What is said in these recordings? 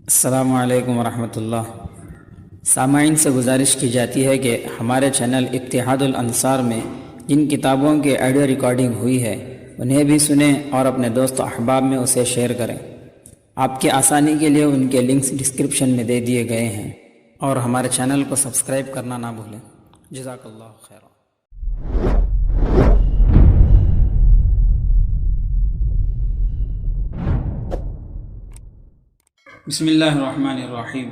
السلام علیکم ورحمۃ اللہ۔ سامعین سے گزارش کی جاتی ہے کہ ہمارے چینل اتحاد الانصار میں جن کتابوں کی آڈیو ریکارڈنگ ہوئی ہے انہیں بھی سنیں اور اپنے دوست و احباب میں اسے شیئر کریں۔ آپ کی آسانی کے لیے ان کے لنکس ڈسکرپشن میں دے دیے گئے ہیں، اور ہمارے چینل کو سبسکرائب کرنا نہ بھولیں۔ جزاک اللہ خیر۔ بسم اللہ الرحمن الرحیم۔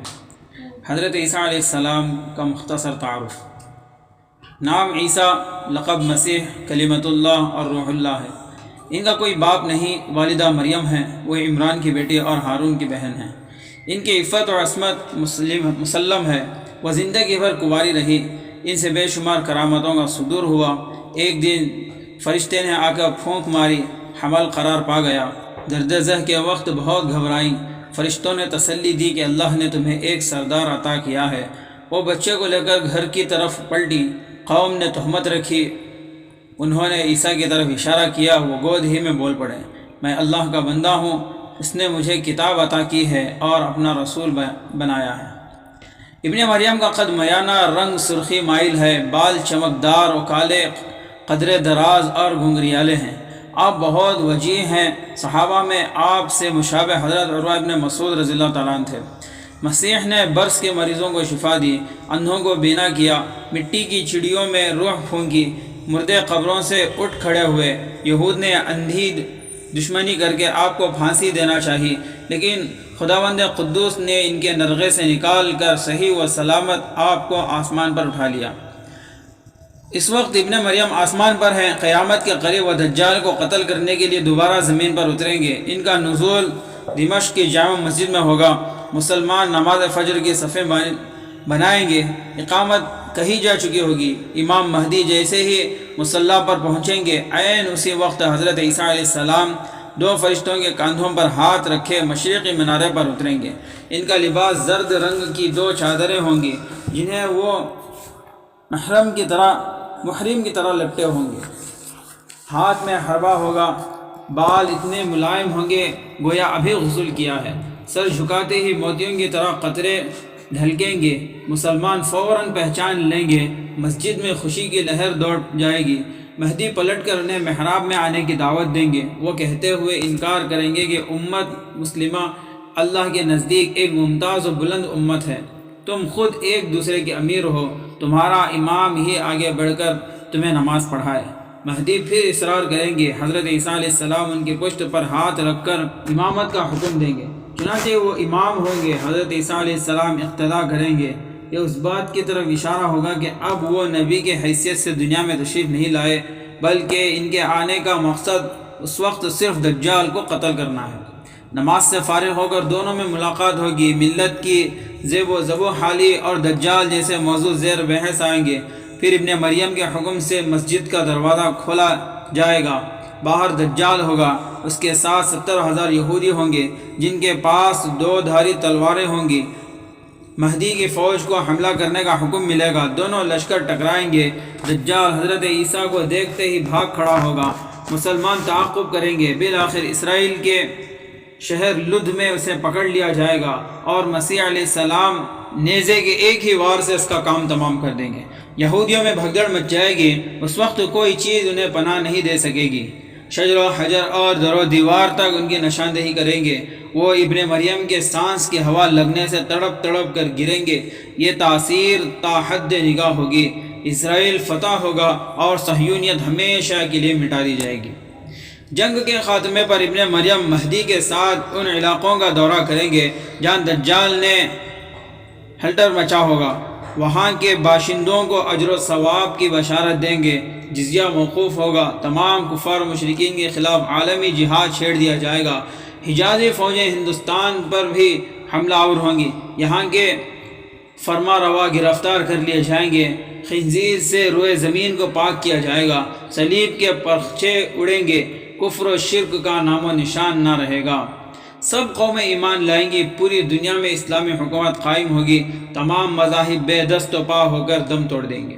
حضرت عیسیٰ علیہ السلام کا مختصر تعارف۔ نام عیسیٰ، لقب مسیح، کلمۃ اللہ اور روح اللہ ہے۔ ان کا کوئی باپ نہیں، والدہ مریم ہیں، وہ عمران کی بیٹی اور ہارون کی بہن ہیں۔ ان کی عفت اور عصمت مسلم ہے، وہ زندگی بھر کنواری رہی۔ ان سے بے شمار کرامتوں کا صدور ہوا۔ ایک دن فرشتے نے آ کر پھونک ماری، حمل قرار پا گیا۔ درد ذہ کے وقت بہت گھبرائیں۔ فرشتوں نے تسلی دی کہ اللہ نے تمہیں ایک سردار عطا کیا ہے۔ وہ بچے کو لے کر گھر کی طرف پلٹی۔ قوم نے تہمت رکھی، انہوں نے عیسیٰ کی طرف اشارہ کیا، وہ گود ہی میں بول پڑے، میں اللہ کا بندہ ہوں، اس نے مجھے کتاب عطا کی ہے اور اپنا رسول بنایا ہے۔ ابن مریم کا قد میانہ، رنگ سرخی مائل ہے، بال چمکدار و کالے، قدرے دراز اور گھنگریالے ہیں۔ آپ بہت وجیح ہیں۔ صحابہ میں آپ سے مشابہ حضرت عروہ ابن مسعود رضی اللہ تعالیٰ عنہ تھے۔ مسیح نے برص کے مریضوں کو شفا دی، اندھوں کو بینا کیا، مٹی کی چڑیوں میں روح پھونکی، مردے قبروں سے اٹھ کھڑے ہوئے۔ یہود نے اندھی دشمنی کر کے آپ کو پھانسی دینا چاہی، لیکن خداوند قدوس نے ان کے نرغے سے نکال کر صحیح و سلامت آپ کو آسمان پر اٹھا لیا۔ اس وقت ابن مریم آسمان پر ہیں، قیامت کے قریب وہ دجال کو قتل کرنے کے لیے دوبارہ زمین پر اتریں گے۔ ان کا نزول دمشق کی جامع مسجد میں ہوگا۔ مسلمان نماز فجر کی صفیں بنائیں گے، اقامت کہی جا چکی ہوگی۔ امام مہدی جیسے ہی مصلی پر پہنچیں گے، عین اسی وقت حضرت عیسیٰ علیہ السلام دو فرشتوں کے کاندھوں پر ہاتھ رکھے مشرقی منارے پر اتریں گے۔ ان کا لباس زرد رنگ کی دو چادریں ہوں گی، جنہیں وہ محرم کی طرح لپٹے ہوں گے۔ ہاتھ میں حربہ ہوگا، بال اتنے ملائم ہوں گے گویا ابھی غسل کیا ہے۔ سر جھکاتے ہی موتیوں کی طرح قطرے ڈھلکیں گے۔ مسلمان فوراً پہچان لیں گے، مسجد میں خوشی کی لہر دوڑ جائے گی۔ مہدی پلٹ کر انہیں محراب میں آنے کی دعوت دیں گے۔ وہ کہتے ہوئے انکار کریں گے کہ امت مسلمہ اللہ کے نزدیک ایک ممتاز و بلند امت ہے، تم خود ایک دوسرے کے امیر ہو، تمہارا امام ہی آگے بڑھ کر تمہیں نماز پڑھائے۔ مہدی پھر اصرار کریں گے۔ حضرت عیسیٰ علیہ السلام ان کی پشت پر ہاتھ رکھ کر امامت کا حکم دیں گے، چنانچہ وہ امام ہوں گے۔ حضرت عیسیٰ علیہ السلام اقتدا کریں گے۔ یہ اس بات کی طرف اشارہ ہوگا کہ اب وہ نبی کے حیثیت سے دنیا میں تشریف نہیں لائے، بلکہ ان کے آنے کا مقصد اس وقت صرف دجال کو قتل کرنا ہے۔ نماز سے فارغ ہو کر دونوں میں ملاقات ہوگی۔ ملت کی زیب و زبو حالی اور دجال جیسے موضوع زیر بحث آئیں گے۔ پھر ابن مریم کے حکم سے مسجد کا دروازہ کھولا جائے گا، باہر دجال ہوگا، اس کے ساتھ 70,000 یہودی ہوں گے جن کے پاس دو دھاری تلواریں ہوں گی۔ مہدی کی فوج کو حملہ کرنے کا حکم ملے گا، دونوں لشکر ٹکرائیں گے۔ دجال حضرت عیسیٰ کو دیکھتے ہی بھاگ کھڑا ہوگا، مسلمان تعاقب کریں گے۔ بالآخر اسرائیل کے شہر لد میں اسے پکڑ لیا جائے گا اور مسیح علیہ السلام نیزے کے ایک ہی وار سے اس کا کام تمام کر دیں گے۔ یہودیوں میں بھگدڑ مچ جائے گی، اس وقت کوئی چیز انہیں پناہ نہیں دے سکے گی۔ شجر و حجر اور در و دیوار تک ان کی نشاندہی کریں گے۔ وہ ابن مریم کے سانس کی ہوا لگنے سے تڑپ تڑپ کر گریں گے۔ یہ تاثیر تا حد نگاہ ہوگی۔ اسرائیل فتح ہوگا اور صہیونیت ہمیشہ کے لیے مٹا دی جائے گی۔ جنگ کے خاتمے پر ابن مریم مہدی کے ساتھ ان علاقوں کا دورہ کریں گے جہاں دجال نے ہلٹر مچا ہوگا۔ وہاں کے باشندوں کو اجر و ثواب کی بشارت دیں گے۔ جزیہ موقوف ہوگا۔ تمام کفار و مشرکین کے خلاف عالمی جہاد چھیڑ دیا جائے گا۔ حجازی فوجیں ہندوستان پر بھی حملہ آور ہوں گی۔ یہاں کے فرما روا گرفتار کر لیے جائیں گے۔ خنزیر سے روئے زمین کو پاک کیا جائے گا۔ صلیب کے پرچے اڑیں گے۔ کفر و شرک کا نام و نشان نہ رہے گا۔ سب قومیں ایمان لائیں گی۔ پوری دنیا میں اسلامی حکومت قائم ہوگی۔ تمام مذاہب بے دست و پا ہو کر دم توڑ دیں گے۔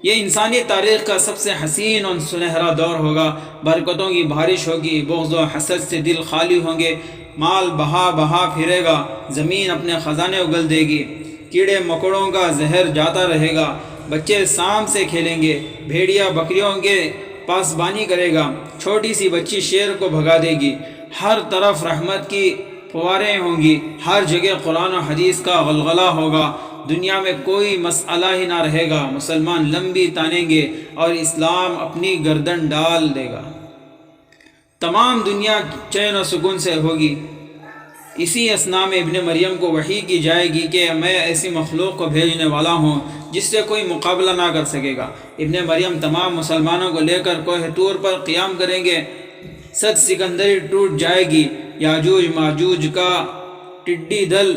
یہ انسانی تاریخ کا سب سے حسین اور سنہرا دور ہوگا۔ برکتوں کی بارش ہوگی، بغض و حسد سے دل خالی ہوں گے، مال بہا بہا پھرے گا، زمین اپنے خزانے اگل دے گی، کیڑے مکوڑوں کا زہر جاتا رہے گا، بچے سانپ سے کھیلیں گے، بھیڑیا بکریوں کے پاسبانی کرے گا، چھوٹی سی بچی شیر کو بھگا دے گی، ہر طرف رحمت کی فواریں ہوں گی، ہر جگہ قرآن و حدیث کا غلغلہ ہوگا، دنیا میں کوئی مسئلہ ہی نہ رہے گا، مسلمان لمبی تانیں گے اور اسلام اپنی گردن ڈال دے گا، تمام دنیا چین و سکون سے ہوگی۔ اسی اثنا میں ابن مریم کو وحی کی جائے گی کہ میں ایسی مخلوق کو بھیجنے والا ہوں جس سے کوئی مقابلہ نہ کر سکے گا۔ ابن مریم تمام مسلمانوں کو لے کر کوہ طور پر قیام کریں گے، صد سکندری ٹوٹ جائے گی، یاجوج ماجوج کا ٹڈی دل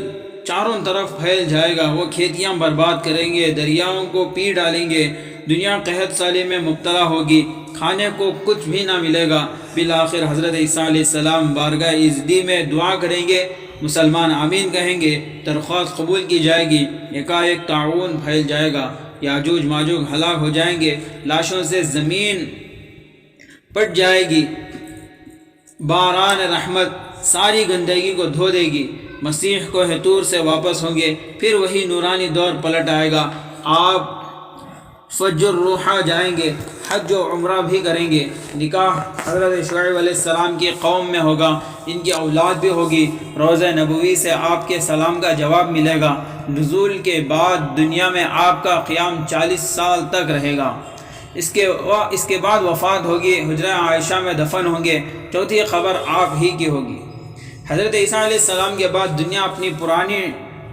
چاروں طرف پھیل جائے گا، وہ کھیتیاں برباد کریں گے، دریاؤں کو پی ڈالیں گے، دنیا قحط سالی میں مبتلا ہوگی، کھانے کو کچھ بھی نہ ملے گا۔ بالآخر حضرت عیسیٰ علیہ السلام بارگاہ عزدی میں دعا کریں گے، مسلمان آمین کہیں گے، درخواست قبول کی جائے گی، یکایک طاعون پھیل جائے گا، یاجوج ماجوج ہلاک ہو جائیں گے، لاشوں سے زمین پٹ جائے گی، باران رحمت ساری گندگی کو دھو دے گی، مسیح کوہ طور سے واپس ہوں گے، پھر وہی نورانی دور پلٹ آئے گا، آپ فجر روحا جائیں گے، حج و عمرہ بھی کریں گے، نکاح حضرت شعیب علیہ السلام کی قوم میں ہوگا، ان کی اولاد بھی ہوگی، روضہ نبوی سے آپ کے سلام کا جواب ملے گا، نزول کے بعد دنیا میں آپ کا قیام 40 سال تک رہے گا، اس کے بعد وفات ہوگی، حجرہ عائشہ میں دفن ہوں گے، چوتھی خبر آپ ہی کی ہوگی۔ حضرت عیسیٰ علیہ السلام کے بعد دنیا اپنی پرانی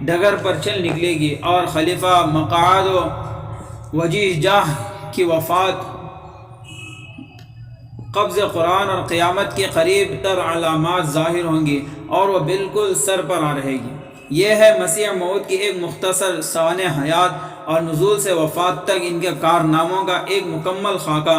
ڈگر پر چل نکلے گی، اور خلیفہ مقعد و وجیح جاہ کی وفات، قبض قرآن اور قیامت کے قریب تر علامات ظاہر ہوں گی، اور وہ بالکل سر پر آ رہے گی۔ یہ ہے مسیح موعود کی ایک مختصر سوانح حیات اور نزول سے وفات تک ان کے کارناموں کا ایک مکمل خاکہ۔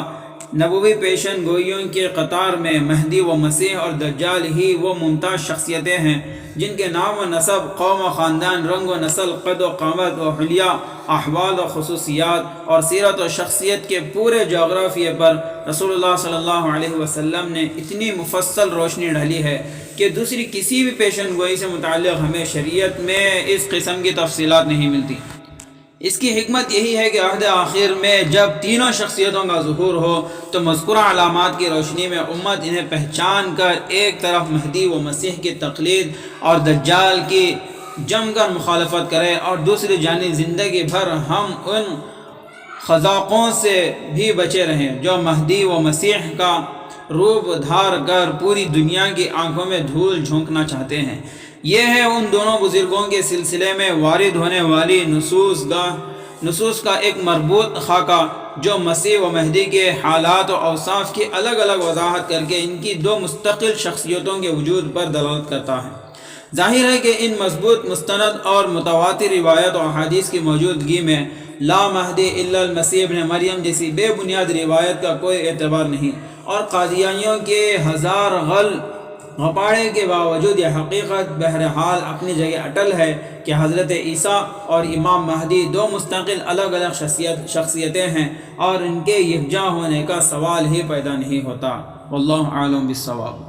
نبوی پیشن گوئیوں کے قطار میں مہدی و مسیح اور دجال ہی وہ ممتاز شخصیتیں ہیں جن کے نام و نسب، قوم و خاندان، رنگ و نسل، قد و قامت و حلیہ، احوال و خصوصیات اور سیرت و شخصیت کے پورے جغرافیے پر رسول اللہ صلی اللہ علیہ وسلم نے اتنی مفصل روشنی ڈالی ہے کہ دوسری کسی بھی پیشن گوئی سے متعلق ہمیں شریعت میں اس قسم کی تفصیلات نہیں ملتی۔ اس کی حکمت یہی ہے کہ عہد آخر میں جب تینوں شخصیتوں کا ظہور ہو تو مذکورہ علامات کی روشنی میں امت انہیں پہچان کر ایک طرف مہدی و مسیح کی تقلید اور دجال کی جم کر مخالفت کرے، اور دوسری جانب زندگی بھر ہم ان خزاقوں سے بھی بچے رہیں جو مہدی و مسیح کا روپ دھار کر پوری دنیا کی آنکھوں میں دھول جھونکنا چاہتے ہیں۔ یہ ہے ان دونوں بزرگوں کے سلسلے میں وارد ہونے والی نصوص کا ایک مربوط خاکہ جو مسیح و مہدی کے حالات و اوصاف کی الگ الگ وضاحت کر کے ان کی دو مستقل شخصیتوں کے وجود پر دلالت کرتا ہے۔ ظاہر ہے کہ ان مضبوط، مستند اور متواتر روایت و احادیث کی موجودگی میں لا مہدی الا المسیح ابن مریم جیسی بے بنیاد روایت کا کوئی اعتبار نہیں، اور قادیانیوں کے ہزار غپاڑے کے باوجود یہ حقیقت بہرحال اپنی جگہ اٹل ہے کہ حضرت عیسیٰ اور امام مہدی دو مستقل الگ الگ شخصیتیں ہیں، اور ان کے یکجا ہونے کا سوال ہی پیدا نہیں ہوتا۔ واللہ اعلم بالصواب۔